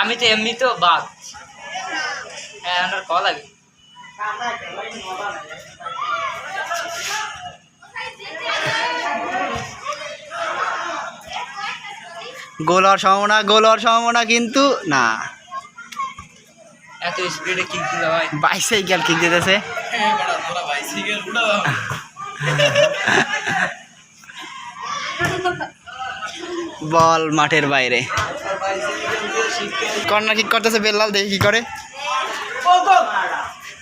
আমি তো এমনি তো বাদ কল লাগে গোল হওয়ার সম্ভাবনা কিন্তু না। এত স্পিডে কিক দিতে ভাই, বাইসাইকেল কিক দিতেছে। বল মাঠের বাইরে, কর্নার কিক করতেছে বেল্লাল, দেখি কি করে।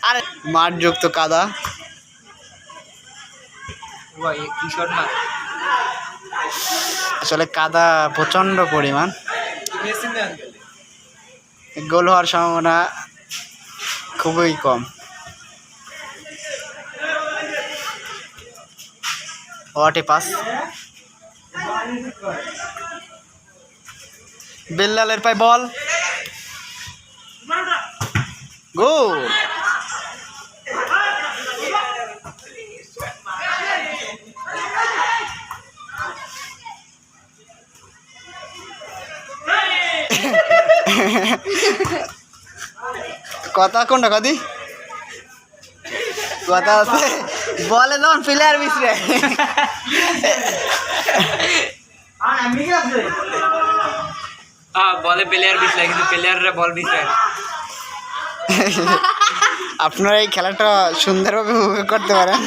আরে মাঠ যুক্ত কাদা, কি শট না, আসলে কাদা প্রচন্ড পরিমাণ। গোল হওয়ার সম্ভাবনা খুবই কম। হোয়াট এ পাস, বেল্লালের পায় বল, গোল। কথা কোনটা কদি কথা আছে বলে তখন প্লেয়ার বিছরে বলে প্লেয়ার বিছলে কিন্তু প্লেয়াররা বল বিছলে। আপনারা এই খেলাটা সুন্দরভাবে উপভোগ করতে পারেন।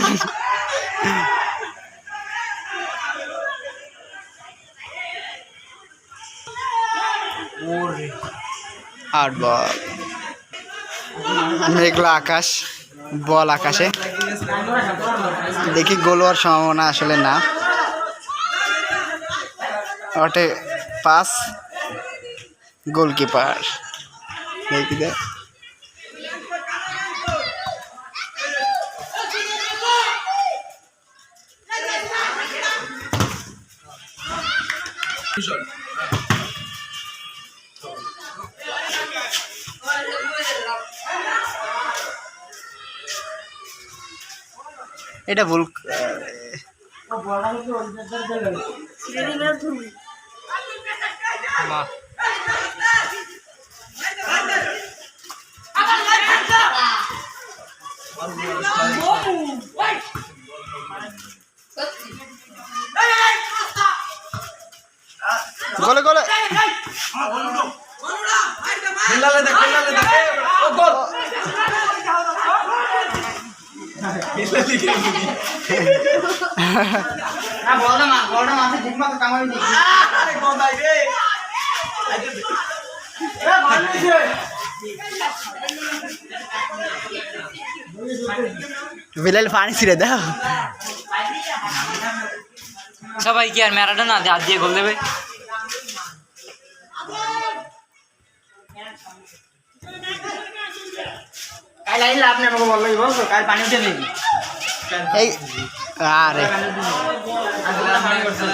আর বল মেঘলা আকাশ, বল আকাশে, দেখি গোল হওয়ার সম্ভাবনা আসলে না। ওটে পাস, গোলকিপার দেখি দে, এটা ভুল। গোলে গোলে বিলাল পানি ছিঁড়ে দাও। সবাই কি আর ম্যারাডোনা হাত দিয়ে গোল দেবে? কাল আইলে আপনি আমাকে বললেই বলছো, কাল পানি উঠে নেই। এই আরে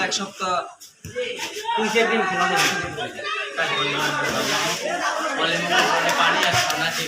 এক সপ্তাহ 2-4 দিন খেলা পানি আসছে না, সেই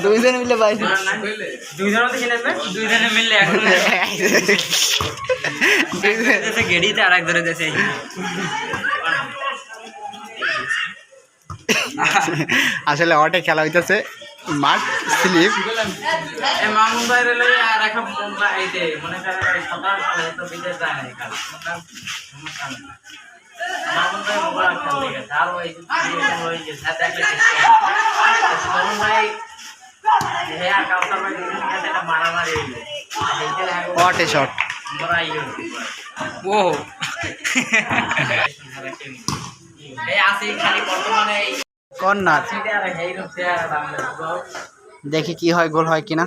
দুইজন মিলে বাইশ, দুইজনে মিললে গেড়িতে আর এক ধরে দেশে। আসলে ওটা খেলা হইতেছে মাঠ স্লিপ। মামুন বাইরে আর এখন মনে করেন সকাল তো বিদেশ যায় না, কাল মামুন ভাই মোবাইল খেলতে গেছে আর ওই মামুন ভাই হ্যাঁ কাউসার ভাই একটা মারামারি হইলো, হোয়াট এ শট, ও আছে খালি বর্তমানে কর্নার। দেখি কি হয়, গোল হয় কিনা।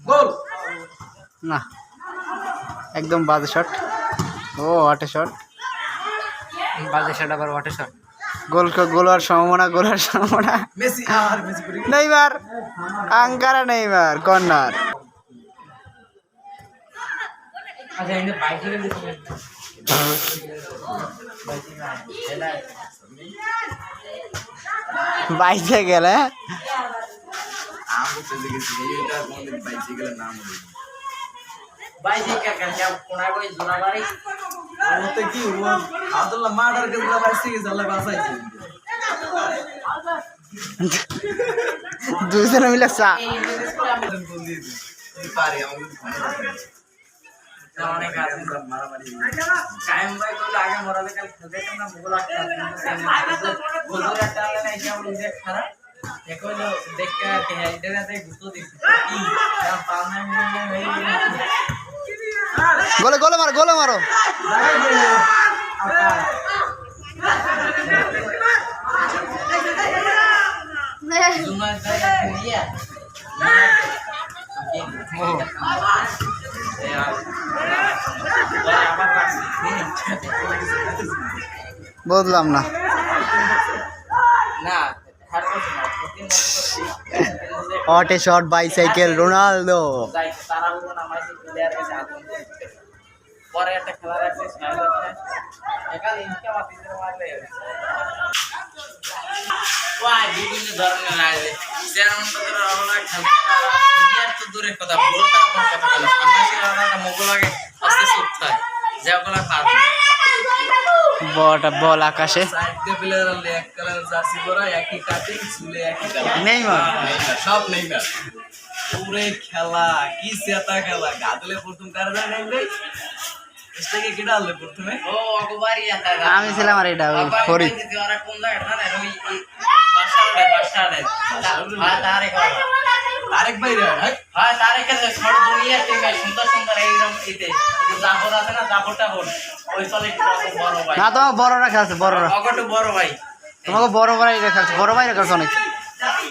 গোল না একদম বাজে শট। ও ওয়াটে শট, বাজে শট আবার ওয়াটে শট। গোল হওয়ার সম্ভাবনা, গোল হওয়ার সম্ভাবনা। মেসি আর মেসি করে নেইমার, আঙ্কারা নেইমার, কর্নার। আচ্ছা ইনি বাইকে দিছে বাইচে গেলে আমি চলে গেছি এইটা কোনদিন বাইসাইকেলের নাম হলো বাইসাইকেল কেন কোনা কই জোড়াবাড়ি ওতে কি ও আব্দুল্লাহ মার্ডার কে জোড়া বাইসাইকেল আল্লাহ বাঁচাইছে দুইজনে মিলে চা পারে আমাদের অনেক আছে মারামারি কায়েম ভাই তো আগে মরালে কাল খেলতে না মুগল একটা গোল একটা না এটা আমাদের খারাপ দেখো দেখতে কে ইন্টারনেটে গুতো দিছি কি না পালনা গোলে গোলে মারো, গোলে মারো। জুমার জায়গা নিয়ে বুঝলাম না। না ওয়াটে শট, বাইসাইকেল, রোনালদো। পরে একটা খেলা রাখছে একাল ইনকা মাতিতে মারলে ওই বিভিন্ন ধরনের আছে চেয়ারম্যান আমরা খেলতে আর তো দূরের কথা বড়টা আমার কথা বলে সন্ন্যাসী রানাটা মোগল আগে আস্তে সুপ্ত হয় যেগুলা খাত বল আকাশে। সাইডে প্লেয়ার আলে এক কালার জার্সি পরা একই কাটিং চুলে একই কালার নেইমার সব নেইমার পুরে খেলা কি সেটা খেলা গাদলে প্রথম কার যায় নেইলে এসটাকে কেডা আলে প্রথমে ও অগবারি আতা আমি ছিলাম আর এটা ফরিদ। ওরা কোন জায়গা না ওই বাসাড়ে হ্যাঁ তারেক ভাই রে হ্যাঁ তারেকের ছোট দুনিয়া থেকে সুন্দর সুন্দর এইরকম ইতে জাফর আছে না জাফরটা হল ওই চলে বড় ভাই না তোমাকে বড়রা খেলছে, বড়রা অগটো বড় ভাই তোমাকে বড় ভাই খেলছে, বড় ভাই খেলছে অনেক।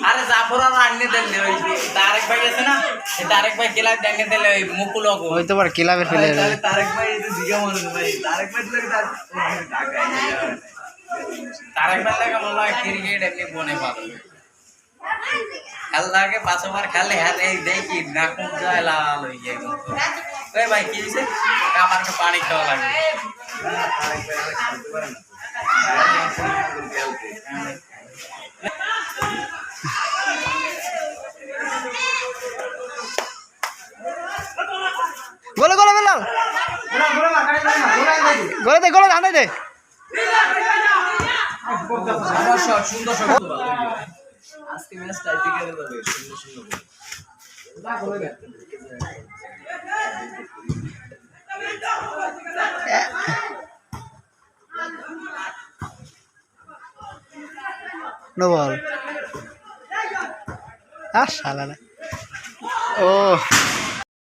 আরে জাফর আর আন্নে দিলে ওই তারেক ভাই আছে না এই তারেক ভাই খেলা দেখে দিলে ওই মুকুল অগো ওই তো বড় ক্লাবের প্লেয়ার। তারেক ভাই এই জিগা মানুষ ভাই তারেক ভাই লাগে তারেক ভাই লাগে বলা ক্রিকেট এমনি বনে পাবে খেলাকে পাঁচবার খেলে হ্যাঁ এই দেখি না কোন যায় লাল হয়ে যায় ওই ভাই কি হইছে আমার একটু পানি খাওয়া লাগে গোলে গোলে বেলাল, গোলে দে, গোলে ধানে দে। আমার শট সুন্দর শট আজকে ম্যাচটা এদিকে যাবে সুন্দর সুন্দর নো বল। শালা ও